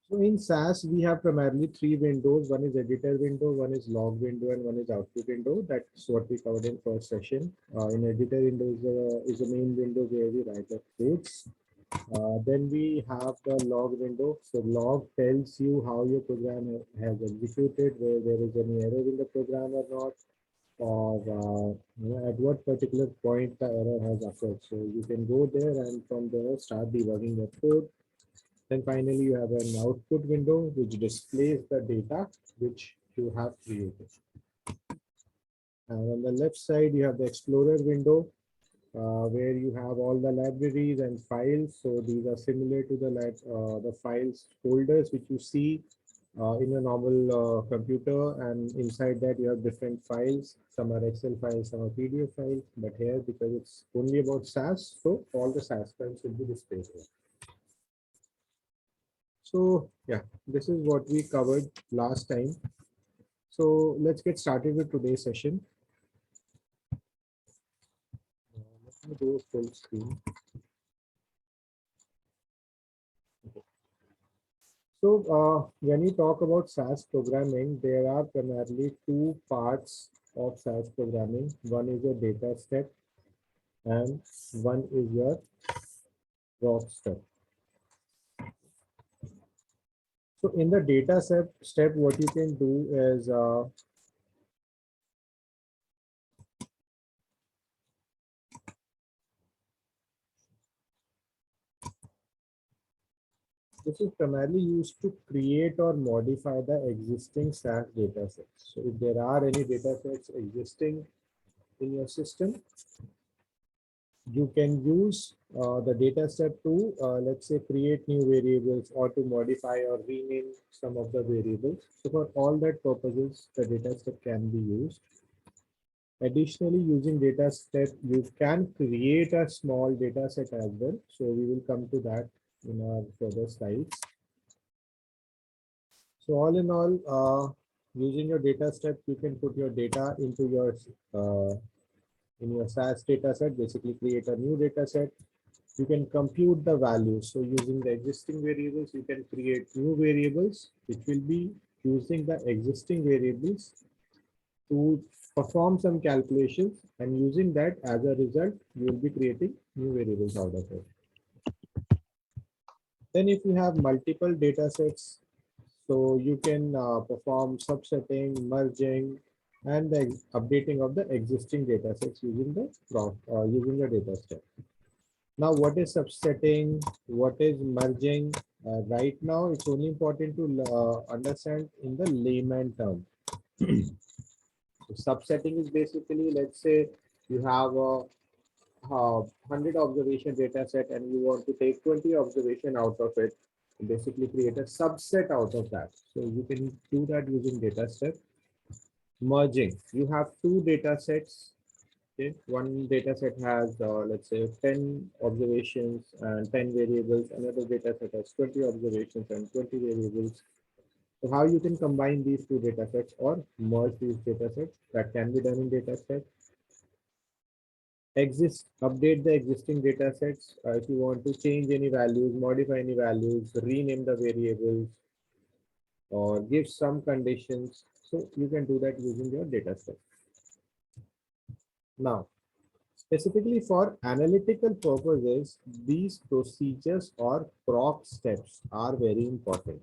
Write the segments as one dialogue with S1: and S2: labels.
S1: So in SAS, we have primarily three windows. One is editor window, one is log window, and one is output window. That's what we covered in first session. In editor window is the main window where we write the codes. Then we have the log window. So log tells you how your program has executed, where there is any error in the program or not, or at what particular point the error has occurred. So you can go there and from there start debugging your code. Then finally, you have an output window which displays the data which you have created. And on the left side, you have the Explorer window where you have all the libraries and files. So these are similar to the files folders which you see in a normal computer, and inside that you have different files. Some are Excel files, some are PDF files, but here because it's only about SAS, so all the SAS files will be displayed here. So yeah, this is what we covered last time. So let's get started with today's session. Let me go full screen. So when you talk about SAS programming, there are primarily two parts of SAS programming. One is your data step and one is your proc step. So in the data step, what you can do is this is primarily used to create or modify the existing SAS data sets. So if there are any data sets existing in your system, you can use the data step to, let's say, create new variables or to modify or rename some of the variables. So for all that purposes, the data step can be used. Additionally, using data step, you can create a small data set as well. So we will come to that in our further slides. So all in all, using your data step, you can put your data into your in your SAS data set, basically create a new data set. You can compute the values. So using the existing variables, you can create new variables, which will be using the existing variables to perform some calculations, and using that as a result, you will be creating new variables out of it. Then if you have multiple data sets, so you can perform subsetting, merging, and the updating of the existing data sets using the data step. Now, what is subsetting? What is merging? Right now, it's only important to understand in the layman term. So subsetting is basically, let's say you have a 100 observation data set and you want to take 20 observation out of it, basically create a subset out of that. So you can do that using data step. Merging, you have two data sets. Okay, one data set has let's say 10 observations and 10 variables. Another data set has 20 observations and 20 variables. So how you can combine these two data sets or merge these data sets, that can be done in data step. Update the existing data sets. If you want to change any values, modify any values, rename the variables, or give some conditions. So you can do that using your data set. Now, specifically for analytical purposes, these procedures or proc steps are very important.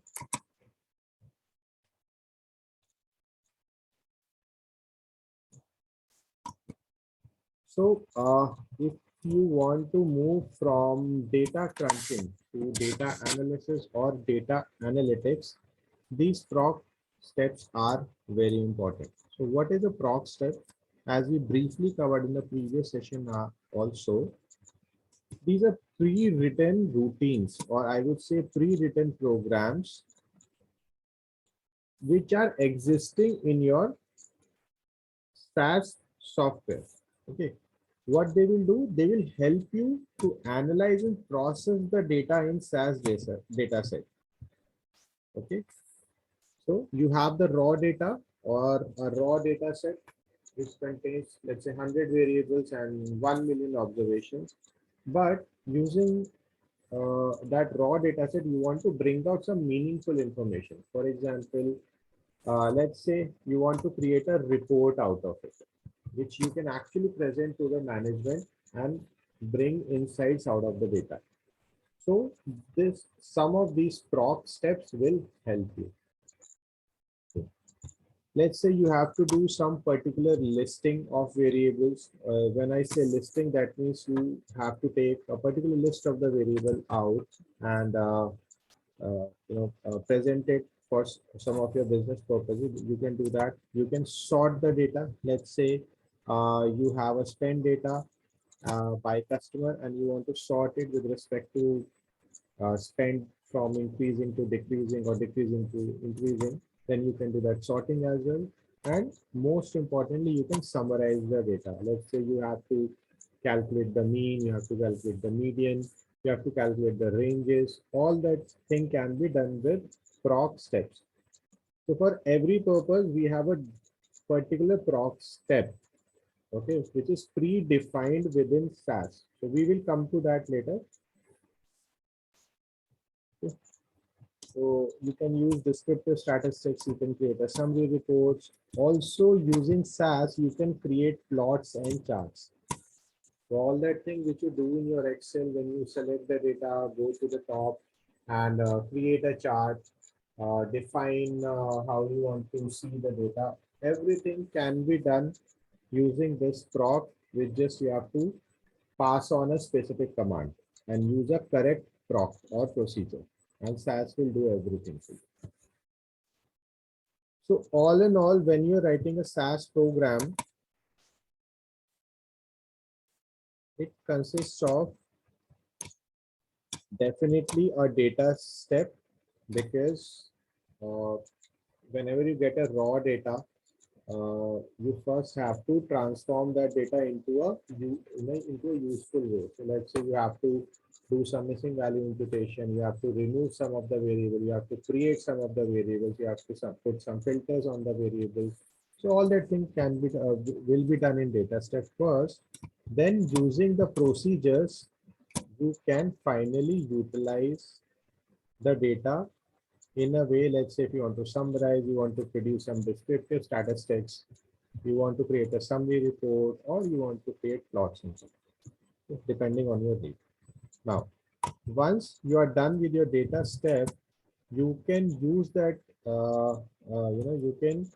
S1: So if you want to move from data crunching to data analysis or data analytics, these proc steps are very important. So what is a proc step? As we briefly covered in the previous session also, these are pre-written routines, or I would say pre-written programs which are existing in your SAS software. Okay, what they will do, they will help you to analyze and process the data in SAS data set. Okay, so you have the raw data or a raw data set which contains, let's say, 100 variables and 1 million observations. But using that raw data set, you want to bring out some meaningful information. For example, let's say you want to create a report out of it, which you can actually present to the management and bring insights out of the data. So this, some of these proc steps will help you. Let's say you have to do some particular listing of variables. When I say listing, that means you have to take a particular list of the variable out and present it for some of your business purposes. You can do that. You can sort the data. Let's say you have a spend data by customer and you want to sort it with respect to spend from increasing to decreasing or decreasing to increasing. Then you can do that sorting as well. And most importantly, you can summarize the data. Let's say you have to calculate the mean, you have to calculate the median, you have to calculate the ranges. All that thing can be done with proc steps. So for every purpose, we have a particular proc step, okay, which is predefined within SAS. So we will come to that later. Okay. So you can use descriptive statistics, you can create a summary reports. Also using SAS, you can create plots and charts. So all that thing which you do in your Excel, when you select the data, go to the top and create a chart, define how you want to see the data. Everything can be done using this proc, which just you have to pass on a specific command and use a correct proc or procedure, and SAS will do everything for you. So all in all, when you're writing a SAS program, it consists of definitely a data step, because whenever you get a raw data, you first have to transform that data into a useful way. So let's say you have to do some missing value imputation, you have to remove some of the variable, you have to create some of the variables, you have to put some filters on the variables. So all that thing can be will be done in data step first. Then using the procedures, you can finally utilize the data in a way. Let's say if you want to summarize, you want to produce some descriptive statistics, you want to create a summary report, or you want to create plots and so on, depending on your need. Now, once you are done with your data step, you can use that, you can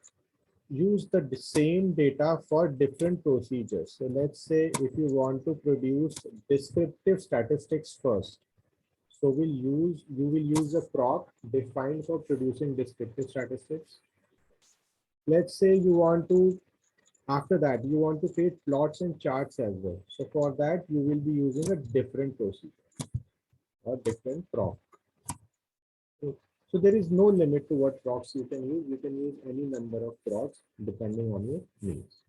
S1: use the same data for different procedures. So let's say if you want to produce descriptive statistics first, so you will use a proc defined for producing descriptive statistics. Let's say you want to, after that, you want to create plots and charts as well. So for that, you will be using a different procedure or different proc. So there is no limit to what procs you can use. You can use any number of procs depending on your needs.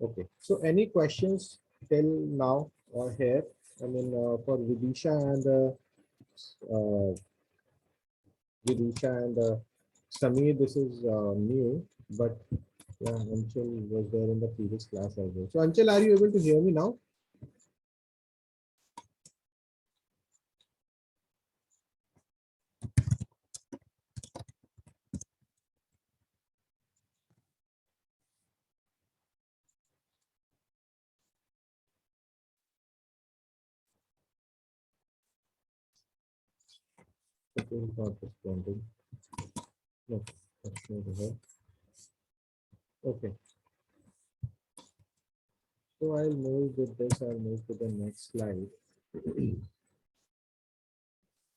S1: Okay, so any questions till now or here? I mean, for Vidisha and Sameer, this is new, but yeah, Anchal was there in the previous class as well. So Anchal, are you able to hear me now? Okay, he's not responding. No, that's not here. Okay, so I'll move with this. I'll move to the next slide.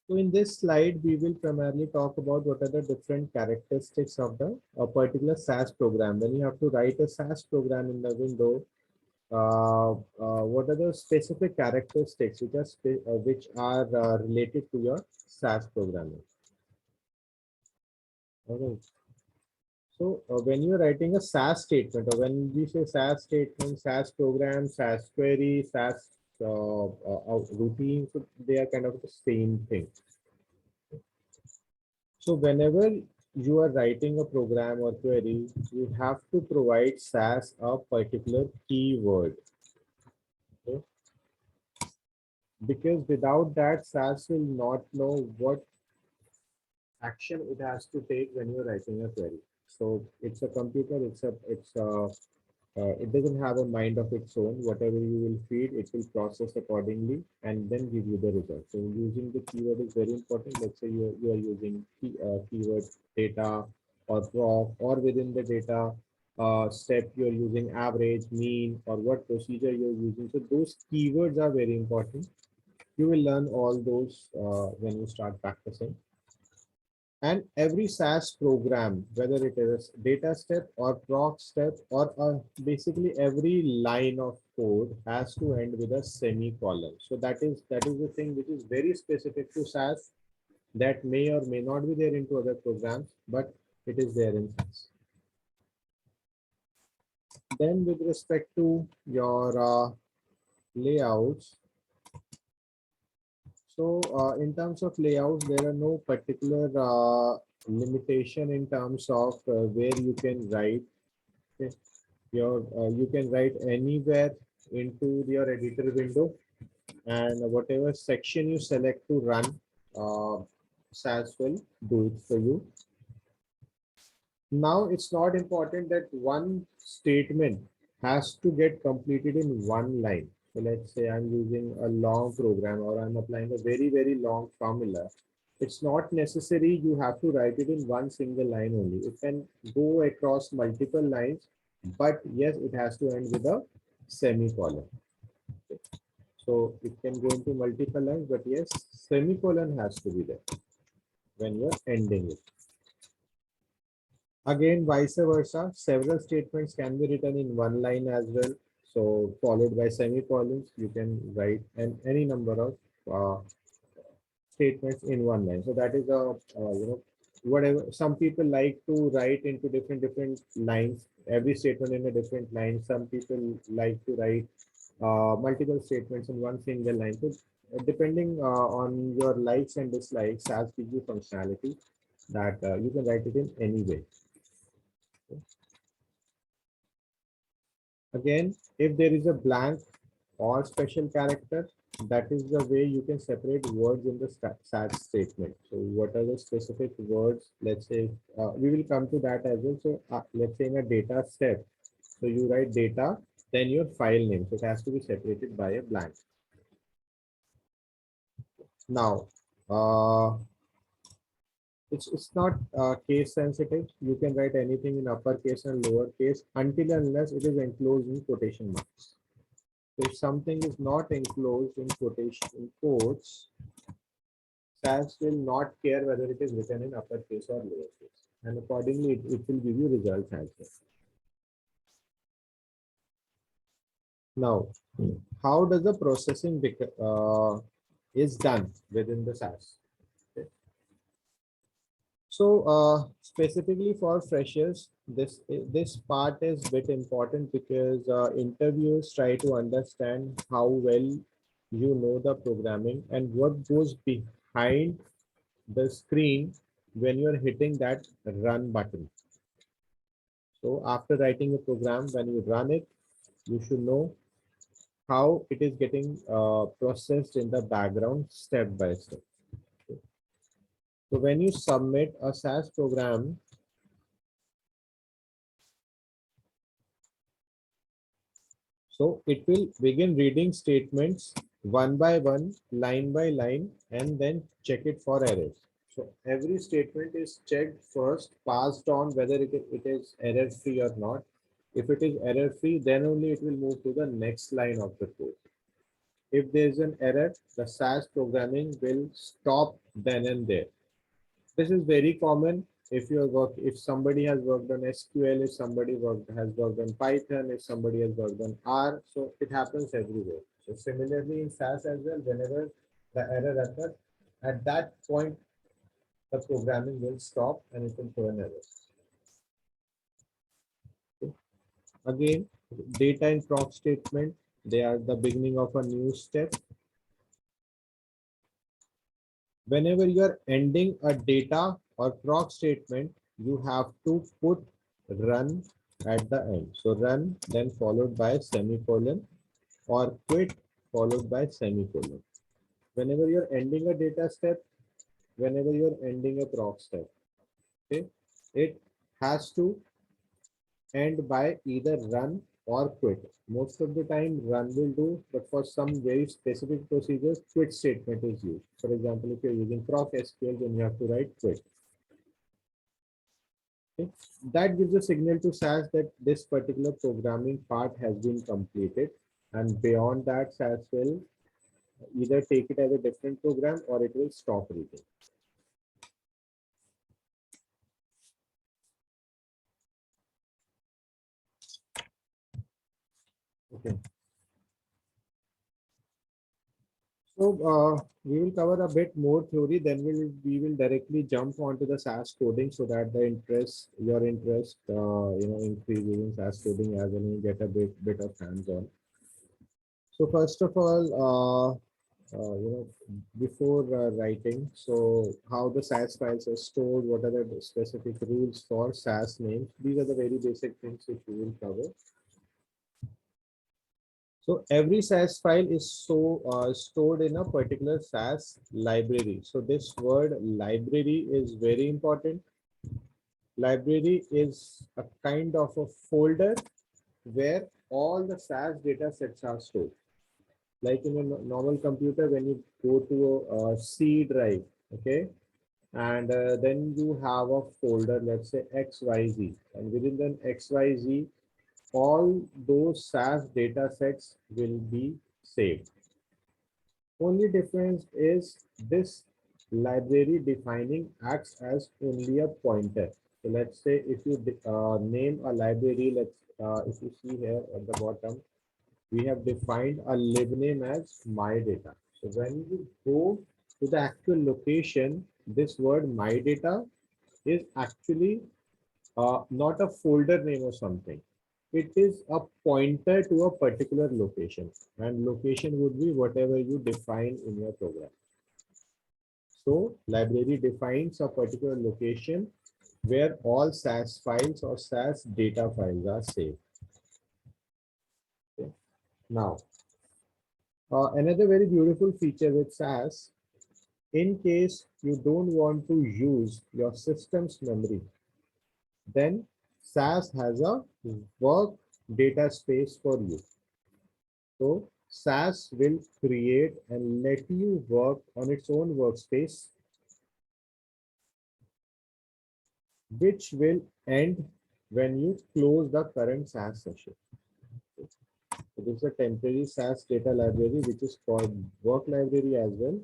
S1: So in this slide, we will primarily talk about what are the different characteristics of the particular SAS program. When you have to write a SAS program in the window, what are the specific characteristics which are related to your SAS programming? Okay. So when you're writing a SAS statement, or when we say SAS statement, SAS program, SAS query, SAS routine, so they are kind of the same thing. So whenever you are writing a program or query, you have to provide SAS a particular keyword. Okay. because without that, SAS will not know what action it has to take when you're writing a query. So it's a computer, it doesn't have a mind of its own. Whatever you will feed, it will process accordingly and then give you the result. So using the keyword is very important. Let's say you are using keyword data or proc, or within the data step you're using average, mean, or what procedure you're using. So those keywords are very important. You will learn all those when you start practicing. And every SAS program, whether it is data step or proc step or basically every line of code has to end with a semicolon. So that is the thing which is very specific to SAS, that may or may not be there into other programs, but it is there in SAS. Then with respect to your layouts, so in terms of layout, there are no particular limitation in terms of where you can write. Okay. You can write anywhere into your editor window, and whatever section you select to run, SAS will do it for you. Now it's not important that one statement has to get completed in one line. So let's say I'm using a long program or I'm applying a very, very long formula. It's not necessary you have to write it in one single line only. It can go across multiple lines, but yes, it has to end with a semicolon. So it can go into multiple lines, but yes, semicolon has to be there when you're ending it. Again, vice versa, several statements can be written in one line as well. So followed by semicolons, you can write any number of statements in one line. So that is whatever some people like to write into different lines, every statement in a different line. Some people like to write multiple statements in one single line. So depending on your likes and dislikes, SAS gives you functionality that you can write it in any way. Again, if there is a blank or special character, that is the way you can separate words in the SAS statement. So what are the specific words? Let's say we will come to that as well. So let's say in a data step, so you write data, then your file name. So it has to be separated by a blank. Now, it's not case sensitive. You can write anything in uppercase and lowercase until unless it is enclosed in quotation marks. If something is not enclosed in quotation quotes, SAS will not care whether it is written in uppercase or lowercase, and accordingly it will give you results as well. Now, how does the processing is done within the SAS? Okay. So specifically for freshers, this part is bit important because interviewers try to understand how well you know the programming and what goes behind the screen when you're hitting that run button. So after writing a program, when you run it, you should know how it is getting processed in the background step by step. So when you submit a SAS program, so it will begin reading statements one by one, line by line, and then check it for errors. So every statement is checked first, passed on whether it is error free or not. If it is error free, then only it will move to the next line of the code. If there is an error, the SAS programming will stop then and there. This is very common if somebody has worked on SQL, if somebody has worked on Python, if somebody has worked on R, so it happens everywhere. So similarly in SAS as well, whenever the error occurs, at that point the programming will stop and it will throw an error. Okay. Again, data and proc statement, they are the beginning of a new step. Whenever you are ending a data or proc statement, you have to put run at the end. So run, then followed by semicolon, or quit followed by semicolon. Whenever you're ending a data step, whenever you're ending a proc step, okay, it has to end by either run or quit. Most of the time run will do, but for some very specific procedures, quit statement is used. For example, if you're using proc SQL, then you have to write quit. Okay. That gives a signal to SAS that this particular programming part has been completed, and beyond that, SAS will either take it as a different program or it will stop reading. Okay. So we will cover a bit more theory, then we will directly jump onto the SAS coding so that your interest increases in SAS coding as and you get a bit of hands-on. So first of all, before writing, so how the SAS files are stored, what are the specific rules for SAS names? These are the very basic things which we will cover. So every SAS file is stored in a particular SAS library. So this word library is very important. Library is a kind of a folder where all the SAS data sets are stored. Like in a normal computer, when you go to a C drive, okay, and then you have a folder, let's say XYZ, and within the XYZ, all those SAS data sets will be saved. Only difference is this library defining acts as only a pointer. So let's say if you name a library, if you see here at the bottom, we have defined a libname as my data. So when you go to the actual location, this word my data is actually not a folder name or something. It is a pointer to a particular location, and location would be whatever you define in your program. So library defines a particular location where all SAS files or SAS data files are saved. Okay. Now, another very beautiful feature with SAS, in case you don't want to use your system's memory, then SAS has a work data space for you. So SAS will create and let you work on its own workspace, which will end when you close the current SAS session. So this is a temporary SAS data library, which is called work library as well.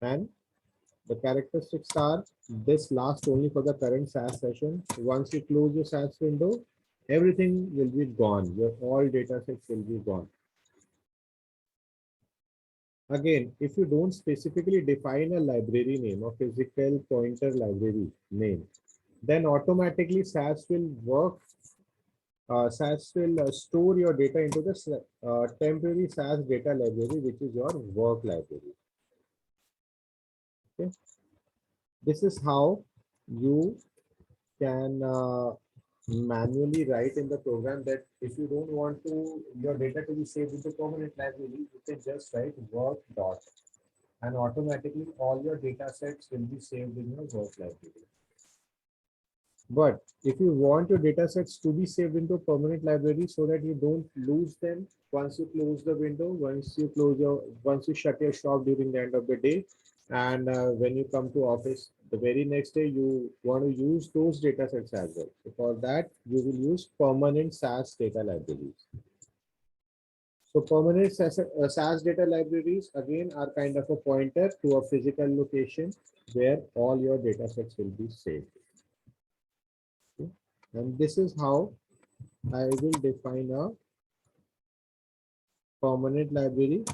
S1: And the characteristics are this lasts only for the current SAS session. Once you close your SAS window, everything will be gone. Your all data sets will be gone. Again, if you don't specifically define a library name, a physical pointer library name, then automatically SAS will work. SAS will store your data into the temporary SAS data library, which is your work library. Okay. This is how you can manually write in the program that if you don't want your data to be saved in the permanent library, you can just write work dot, and automatically all your data sets will be saved in your work library. But if you want your data sets to be saved into permanent library so that you don't lose them once you close the window, once you shut your shop during the end of the day, and when you come to office the very next day, you want to use those data sets as well. So for that, you will use permanent SAS data libraries. So permanent SAS data libraries again are kind of a pointer to a physical location where all your data sets will be saved. Okay. And this is how I will define a permanent library.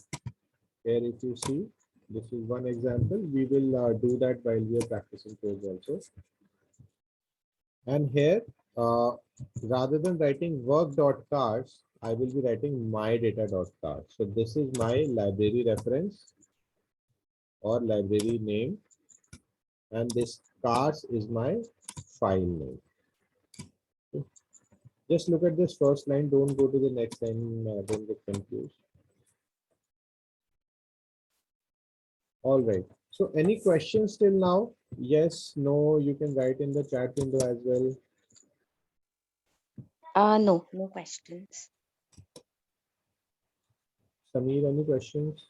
S1: Here, if you see, this is one example. We will do that while we are practicing code also. And here, rather than writing work.cars, I will be writing my data.cars. So this is my library reference or library name, and this cars is my file name. Okay. Just look at this first line. Don't go to the next line. Don't get confused. All right. So any questions till now? Yes, no, you can write in the chat window as well.
S2: No, no questions.
S1: Sameer, any questions?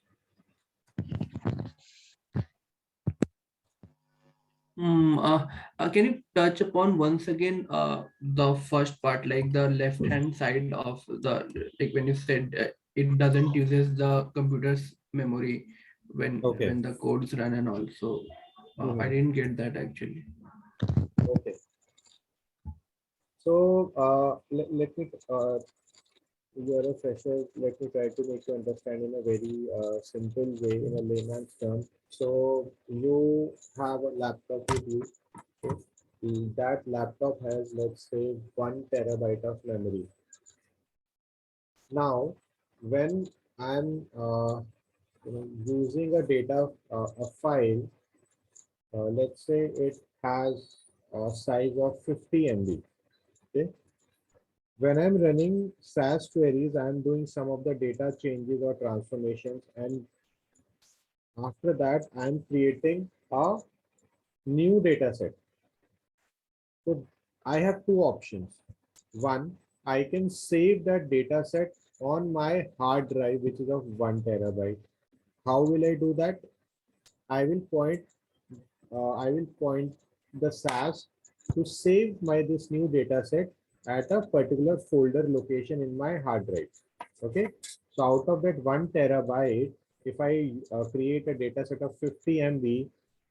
S3: Can you touch upon once again the first part, like the left hand side of the, like when you said it doesn't uses the computer's memory
S1: Okay.
S3: when the codes run and also I
S1: Mhm.
S3: didn't get that actually.
S1: Okay. So let me you're a fresher. Let me try to make you understand in a very simple way, in a layman's term. So you have a laptop with you. Okay? That laptop has, let's say, 1 TB of memory. Now, when I'm using a data a file, let's say it has a size of 50 MB. Okay. When I'm running SAS queries, I'm doing some of the data changes or transformations, and after that, I'm creating a new data set. So I have two options. One, I can save that data set on my hard drive, which is of 1 TB. How will I do that? I will point I will point the SAS to save my this new data set at a particular folder location in my hard drive. Okay. So out of that 1 TB, if I create a data set of 50 MB,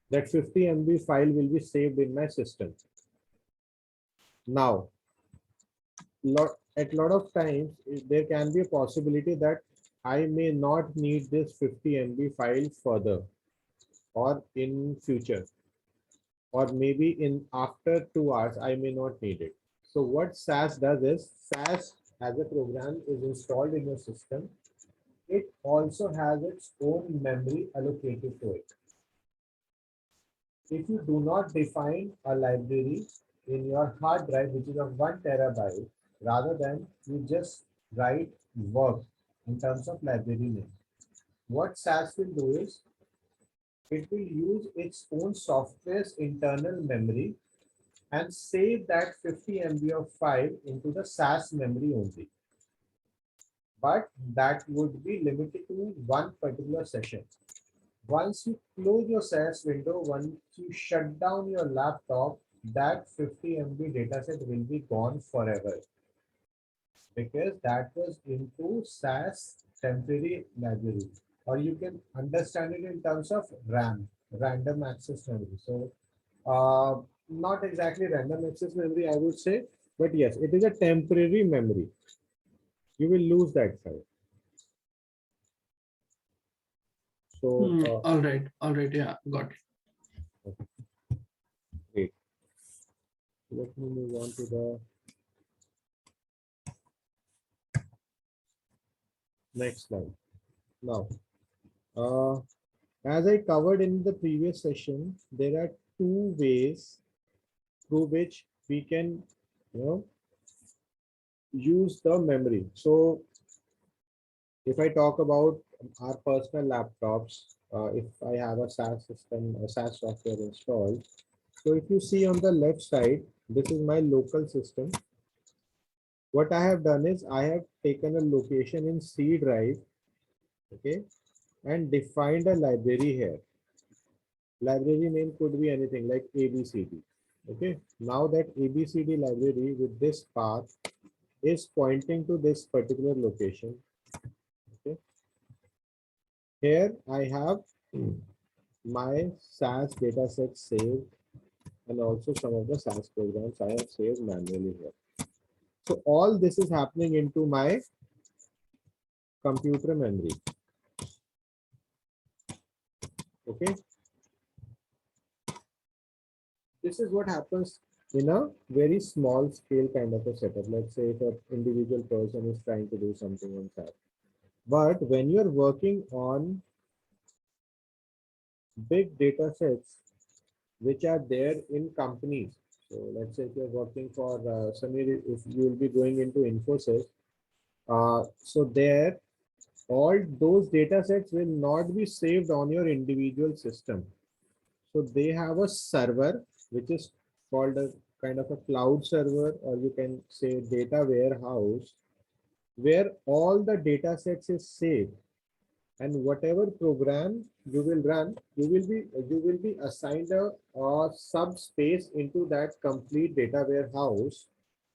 S1: that 50 MB file will be saved in my system. Now, at lot of times, there can be a possibility that I may not need this 50 MB file further or in future, or maybe in after 2 hours, I may not need it. So what SAS does is, SAS as a program is installed in your system. It also has its own memory allocated to it. If you do not define a library in your hard drive, which is of 1 TB, rather than you just write work in terms of library name, what SAS will do is it will use its own software's internal memory and save that 50 MB of file into the SAS memory only. But that would be limited to one particular session. Once you close your SAS window, once you shut down your laptop, that 50 MB dataset will be gone forever, because that was into SAS temporary library. Or you can understand it in terms of RAM, random access memory. So not exactly random access memory, I would say, but yes, it is a temporary memory. You will lose that file. So
S3: All right, yeah, got it.
S1: okay, great. Let me move on to the next slide. Now, as I covered in the previous session, there are two ways through which we can, you know, use the memory. So if I talk about our personal laptops, if I have a SAS system, a SAS software installed, so if you see on the left side, this is my local system. What I have done is I have taken a location in C drive, okay, and defined a library here. Library name could be anything like ABCD. Okay, now that ABCD library with this path is pointing to this particular location. Okay, here I have my SAS dataset saved, and also some of the SAS programs I have saved manually here. So all this is happening into my computer memory. Okay, this is what happens in a very small scale kind of a setup. Let's say if an individual person is trying to do something on SAS. But when you're working on big data sets, which are there in companies, so let's say if you're working for Samir, if you will be going into Infosys, so there all those data sets will not be saved on your individual system. So they have a server, which is called a kind of a cloud server, or you can say data warehouse, where all the data sets is saved. And whatever program you will run, you will be assigned a subspace into that complete data warehouse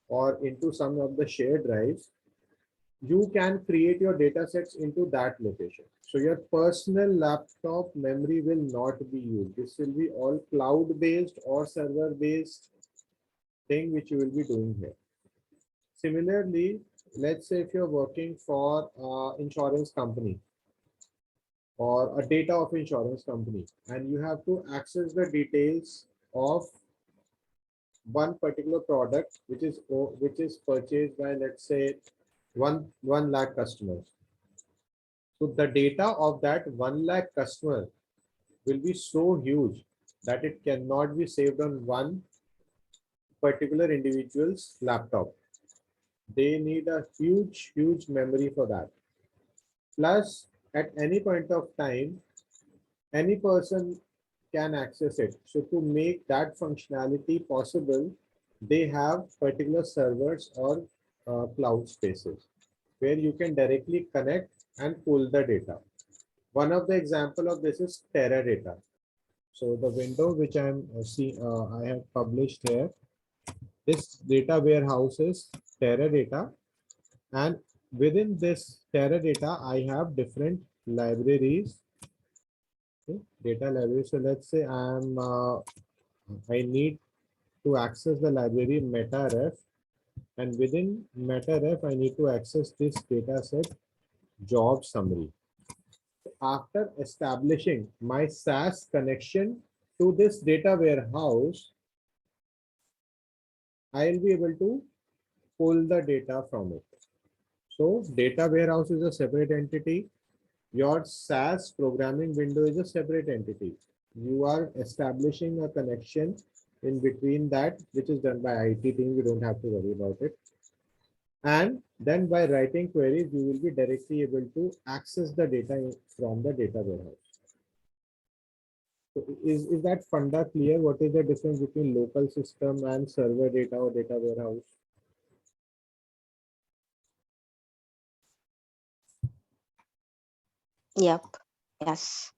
S1: or into some of the shared drives. You can create your data sets into that location. So your personal laptop memory will not be used. This will be all cloud based or server based thing which you will be doing here. Similarly, let's say if you're working for insurance company or a data of insurance company, and you have to access the details of one particular product which is purchased by, let's say, 1 lakh customers. So the data of that 1 lakh customer will be so huge that it cannot be saved on one particular individual's laptop. They need a huge memory for that. Plus, at any point of time, any person can access it. So to make that functionality possible, they have particular servers or cloud spaces where you can directly connect and pull the data. One of the example of this is Teradata. So the window which I have published here, this data warehouse is Teradata, and within this Teradata, I have different libraries. Okay, data library. So let's say I need to access the library MetaRef, and within MetaRef, I need to access this data set job summary. After establishing my SaaS connection to this data warehouse, I'll be able to pull the data from it. So data warehouse is a separate entity. Your SaaS programming window is a separate entity. You are establishing a connection in between that, which is done by IT team. You don't have to worry about it. And then by writing queries, you will be directly able to access the data from the data warehouse. So is that funda clear? What is the difference between local system and server data or data warehouse?
S2: Yep. Yes.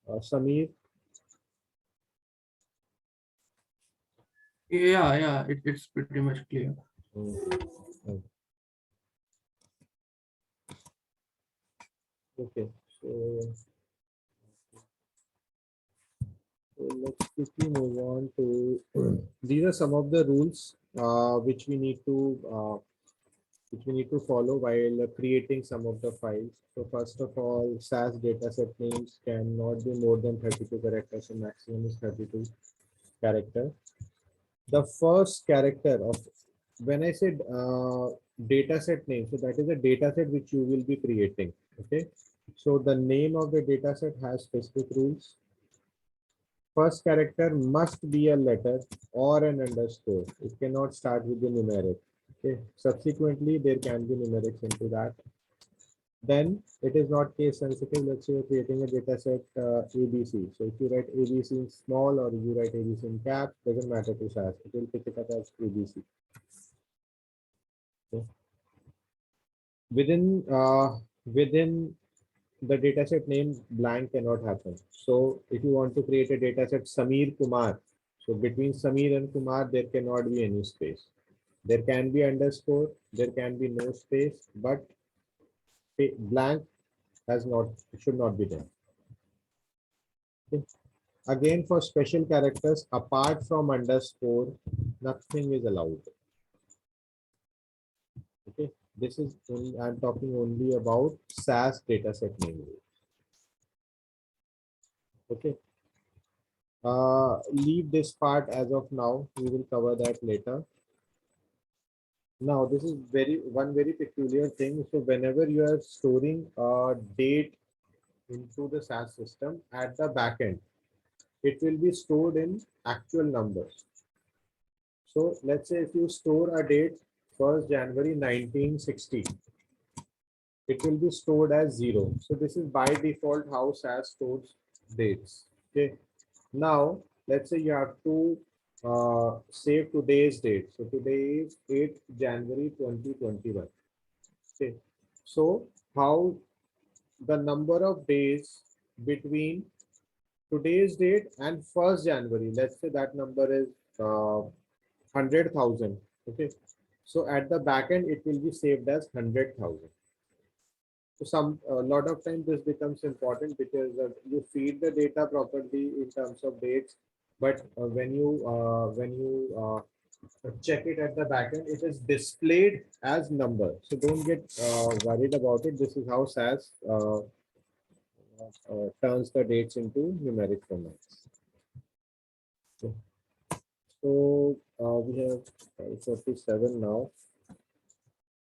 S1: Samir?
S3: Yeah, it's pretty much clear.
S1: Mm. Okay, so let's quickly move on to these are some of the rules which we need to follow while creating some of the files. So first of all, SAS dataset names cannot be more than 32 characters, so maximum is 32 character. The first character of when I said dataset name, so that is a dataset which you will be creating. Okay, so the name of the dataset has specific rules. First character must be a letter or an underscore. It cannot start with the numeric. Okay. Subsequently, there can be numerics into that. Then it is not case sensitive. Let's say you're creating a data set ABC. So if you write ABC in small or you write ABC in caps, doesn't matter to SAS. It will pick it up as ABC. Okay. Within the dataset name, blank cannot happen. So if you want to create a dataset Samir Kumar, so between Samir and Kumar, there cannot be any space. There can be underscore, there can be no space, but blank should not be there. Okay. Again, for special characters, apart from underscore, nothing is allowed. Okay, this is only, I'm talking only about SAS dataset name. Okay. Leave this part as of now. We will cover that later. Now, this is one very peculiar thing. So whenever you are storing a date into the SAS system at the backend, it will be stored in actual numbers. So let's say if you store a date 1st January 1960, it will be stored as 0. So this is by default how SAS stores dates. Okay. Now let's say you have to save today's date. So today is 8th January 2021. Okay. So how the number of days between today's date and 1st January, let's say that number is 100,000. Okay. So at the back end, it will be saved as 100,000. So a lot of times this becomes important because you feed the data properly in terms of dates, but when you check it at the back end, it is displayed as number. So don't get worried about it. This is how SAS turns the dates into numeric formats. Okay. So we have 5:47 now.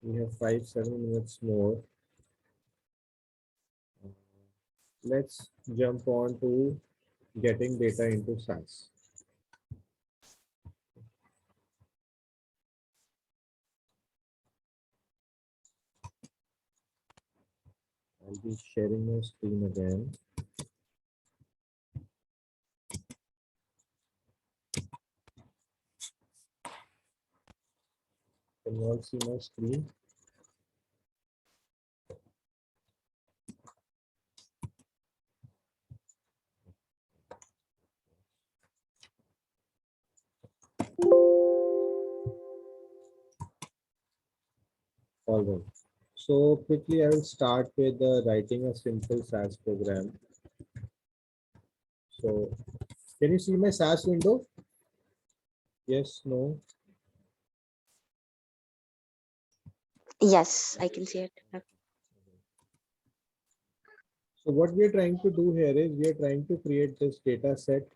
S1: We have 7 minutes more. Let's jump on to getting data into SAS. I'll be sharing my screen again. Can you all see my screen? All right. So quickly, I will start with writing a simple SAS program. So can you see my SAS window? Yes, no?
S2: Yes, I can see it.
S1: So what we are trying to do here is we are trying to create this data set.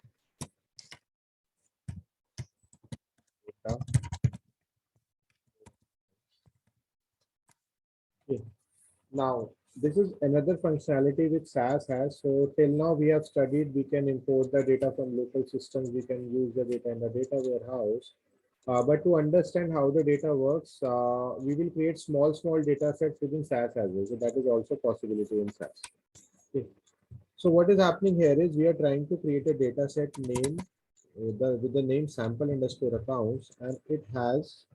S1: Data. Okay. Now, this is another functionality which SAS has. So till now we have studied, we can import the data from local systems. We can use the data in the data warehouse. But to understand how the data works, we will create small data sets within SAS as well. So that is also possibility in SAS. Okay. So what is happening here is we are trying to create a data set name with the name sample underscore accounts, and it has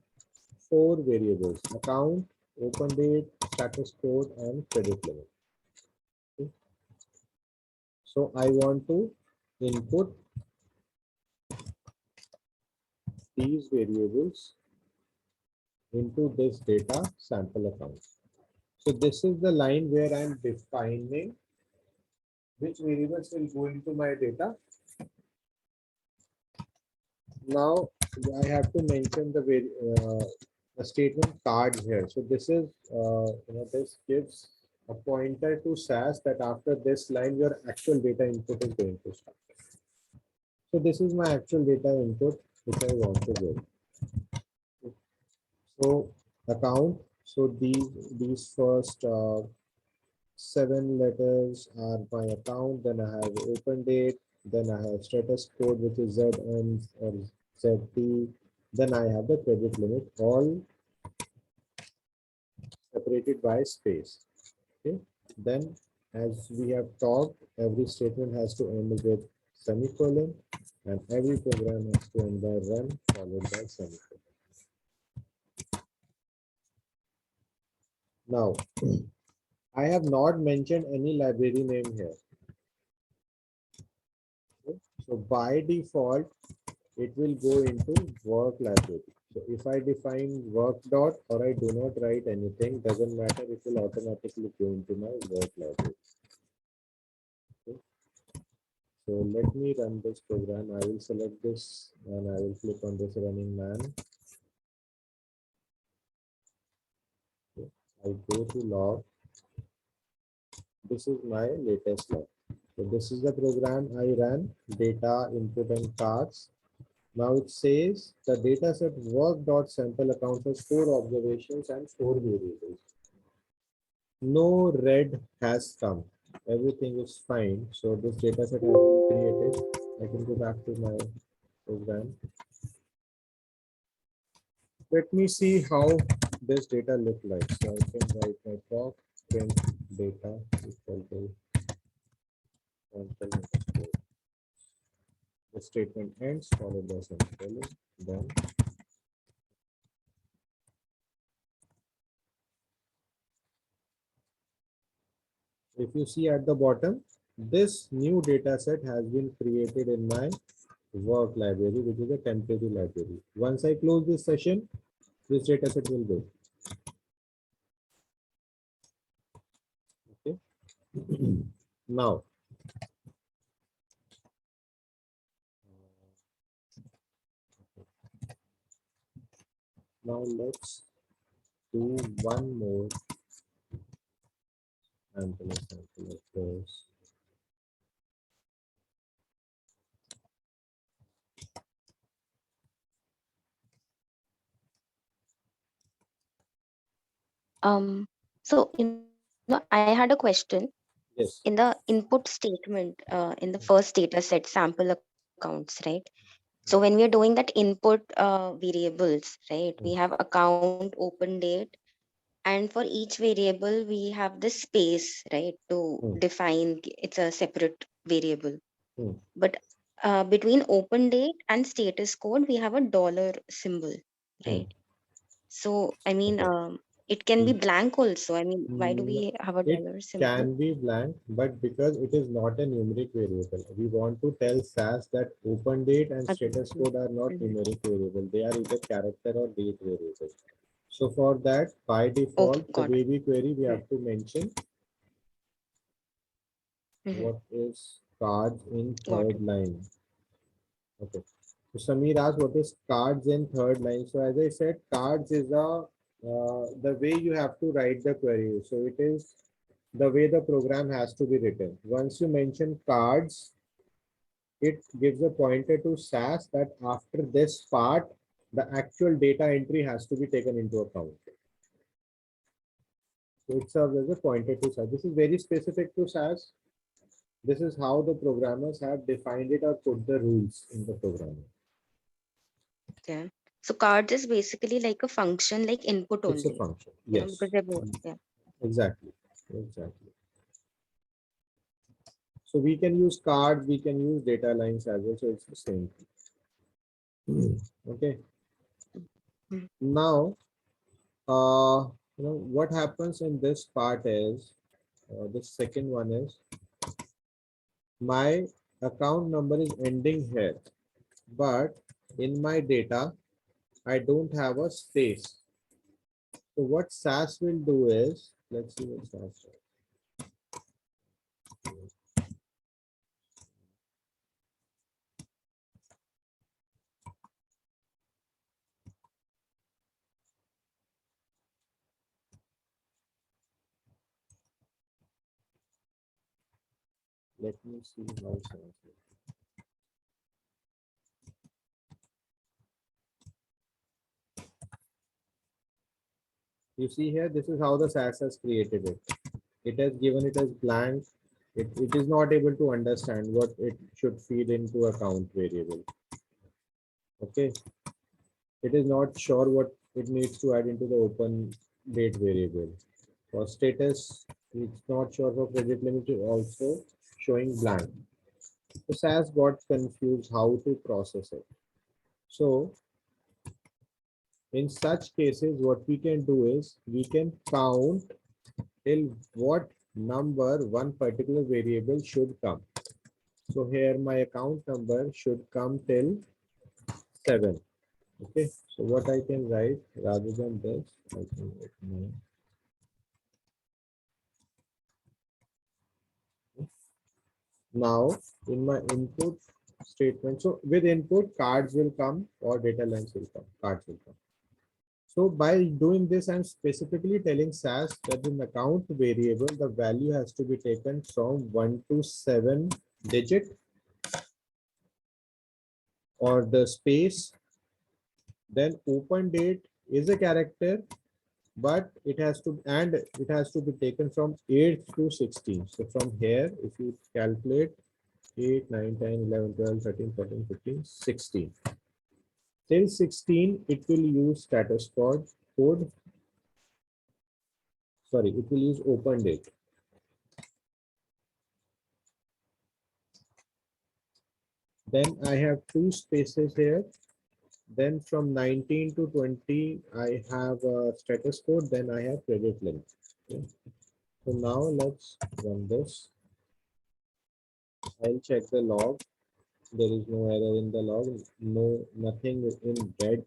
S1: 4 variables: account, open date, status code, and credit limit. Okay. So I want to input these variables into this data sample account. So this is the line where I'm defining which variables will go into my data. Now I have to mention the statement cards here. So this is this gives a pointer to SAS that after this line your actual data input is going to start. So this is my actual data input which I want to give. So account. So these first 7 letters are my account. Then I have open date. Then I have status code, which is ZN or ZT. Then I have the credit limit, all separated by space. Okay. Then, as we have talked, every statement has to end with semicolon, and every program has to end by run followed by semicolon. Now, I have not mentioned any library name here. Okay. So by default, it will go into work library. So if I define work dot or I do not write anything, doesn't matter, it will automatically go into my work library. Okay. So let me run this program. I will select this and I will click on this running man. Okay. I go to log. This is my latest log. So this is the program I ran, data input and cards. Now it says the dataset work.sample account has 4 observations and 4 variables. No red has come. Everything is fine. So this dataset has been created. I can go back to my program. Let me see how this data look like. So I can write my talk print data equal to sample underscore. The statement ends followed by semicolon. Then if you see at the bottom, this new data set has been created in my work library, which is a temporary library. Once I close this session, this data set will go. Okay. Now, let's do one more sample of this.
S2: So, I had a question.
S1: Yes.
S2: In the input statement, in the first data set, sample accounts, right? So when we are doing that input variables, right, we have account, open date, and for each variable, we have the space, right, to define it's a separate variable. But between open date and status code, we have a dollar symbol, right? So, I mean,
S1: Okay.
S2: it can be blank also. I mean, why do we have a
S1: It
S2: dollar symbol?
S1: can be blank, but because it is not a numeric variable, we want to tell SAS that open date and status code are not numeric variable. They are either character or date variable. So for that, by default, the
S2: got
S1: way we query, we have to mention
S2: Mhm.
S1: what is cards in
S2: Got
S1: third line. Okay. So Samir asked what is cards in third line. So as I said, cards is the way you have to write the query. So it is the way the program has to be written. Once you mention cards, it gives a pointer to SAS that after this part, the actual data entry has to be taken into account. So it serves as a pointer to SAS. This is very specific to SAS. This is how the programmers have defined it or put the rules in the program.
S2: Okay. So cards is basically like a function, like input
S1: It's a
S2: only.
S1: function.
S2: Because
S1: Yes,
S2: they're both. Yeah.
S1: exactly. Exactly. So we can use cards, we can use data lines as well. So it's the same thing. Okay.
S2: Mhm.
S1: Now, what happens in this part is the second one is my account number is ending here, but in my data I don't have a space. So what SAS will do is, let's see what SAS does. Let me see how SAS will. You see here, this is how the SAS has created it. It has given it as blank. It is not able to understand what it should feed into account variable. Okay. It is not sure what it needs to add into the open date variable. For status, it's not sure for credit limit, also showing blank. So SAS got confused how to process it. So in such cases, what we can do is we can count till what number one particular variable should come. So here my account number should come till 7. Okay, so what I can write rather than this, I can write 9. Now in my input statement, so with input cards will come or data lines will come, cards will come. So by doing this, I'm specifically telling SAS that in account variable, the value has to be taken from 1 to 7 digit or the space. Then open date is a character, but it has to be taken from 8 to 16. So from here, if you calculate 8, 9, 10, 11, 12, 13, 14, 15, 16. Till 16, it will use status code. sorry, it will use open date. Then I have two spaces here. Then from 19 to 20, I have a status code. Then I have credit limit. Okay. So now let's run this. I'll check the log. There is no error in the log. No, nothing is in red.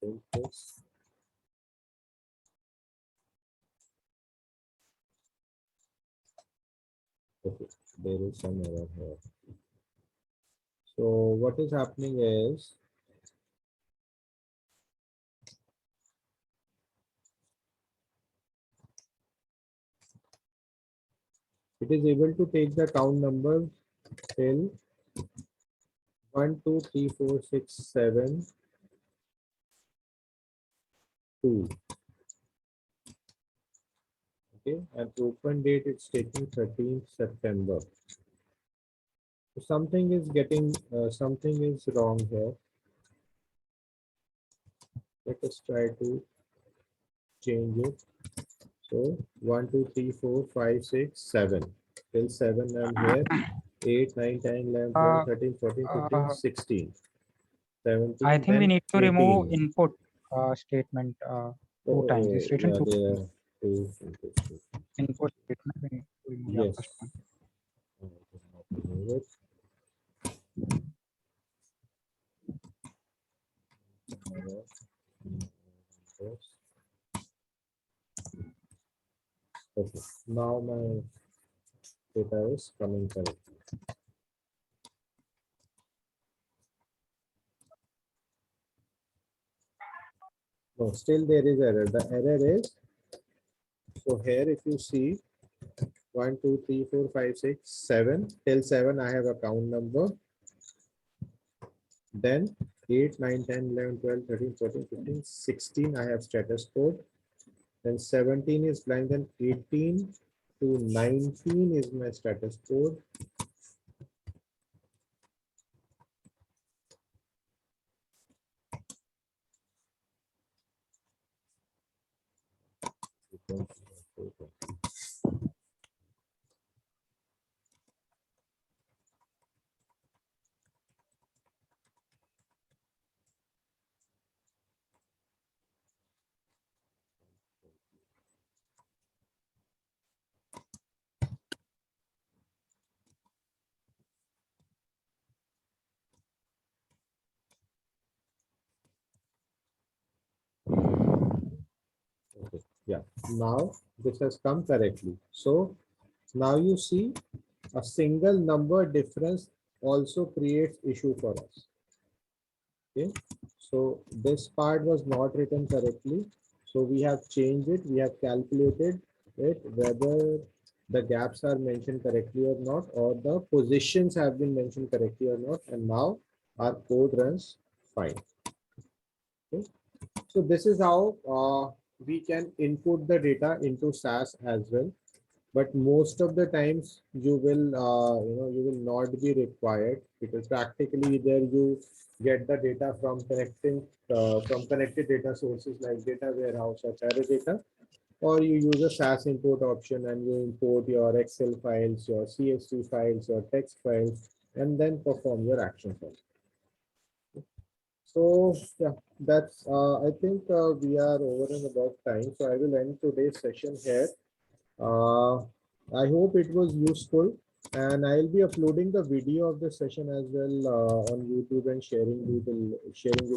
S1: Print this. Okay, there is some error here. So what is happening is it is able to take the account number till 1, 2, 3, 4, 6, 7, 2. Okay, and open date it's taking 13th September. So something is getting something is wrong here. Let us try to change it. So 1, 2, 3, 4, 5, 6, 7. Till 7 I'm here. 8, 9, 10, 11, 12, 13, 14, 15, 16. 17,
S4: I think we
S1: then
S4: need to remove
S1: 18.
S4: input statement two times. It's written
S1: Yeah,
S4: two
S1: there
S4: times.
S1: are two inputs.
S4: Input statement. We need to remove the
S1: Yes.
S4: first one.
S1: Remove it. Okay, now my data is coming correctly. No, still there is error. The error is, so here if you see 1, 2, 3, 4, 5, 6, 7. Till 7 I have account number. Then 8, 9, 10, 11, 12, 13, 14, 15, 16 I have status code. Then 17 is blank. Then 18 to 19 is my status code. Okay. Yeah, now this has come correctly. So now you see a single number difference also creates issue for us. Okay, so this part was not written correctly. So we have changed it. We have calculated it whether the gaps are mentioned correctly or not, or the positions have been mentioned correctly or not. And now our code runs fine. Okay. So this is how we can input the data into SAS as well. But most of the times you will you will not be required, because practically either you get the data from connected data sources like data warehouse or Teradata, or you use a SAS import option and you import your Excel files, your CSV files, your text files, and then perform your action files. So yeah, that's I think we are over and about time, so I will end today's session here. I hope it was useful, and I'll be uploading the video of the session as well on YouTube and sharing with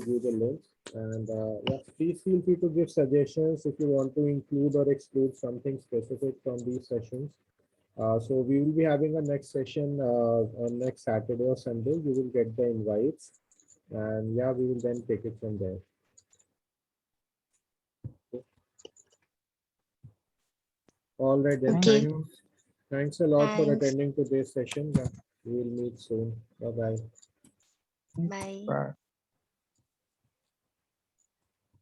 S1: you the links. And yeah, please feel free to give suggestions if you want to include or exclude something specific from these sessions. So we will be having a next session on next Saturday or Sunday. You will get the invites, and yeah, we will then take it from there. All right then.
S2: Okay.
S1: Thanks a lot for
S2: Thanks.
S1: attending today's session. Yeah, we will meet soon. Bye bye.
S2: Bye.
S4: Bye.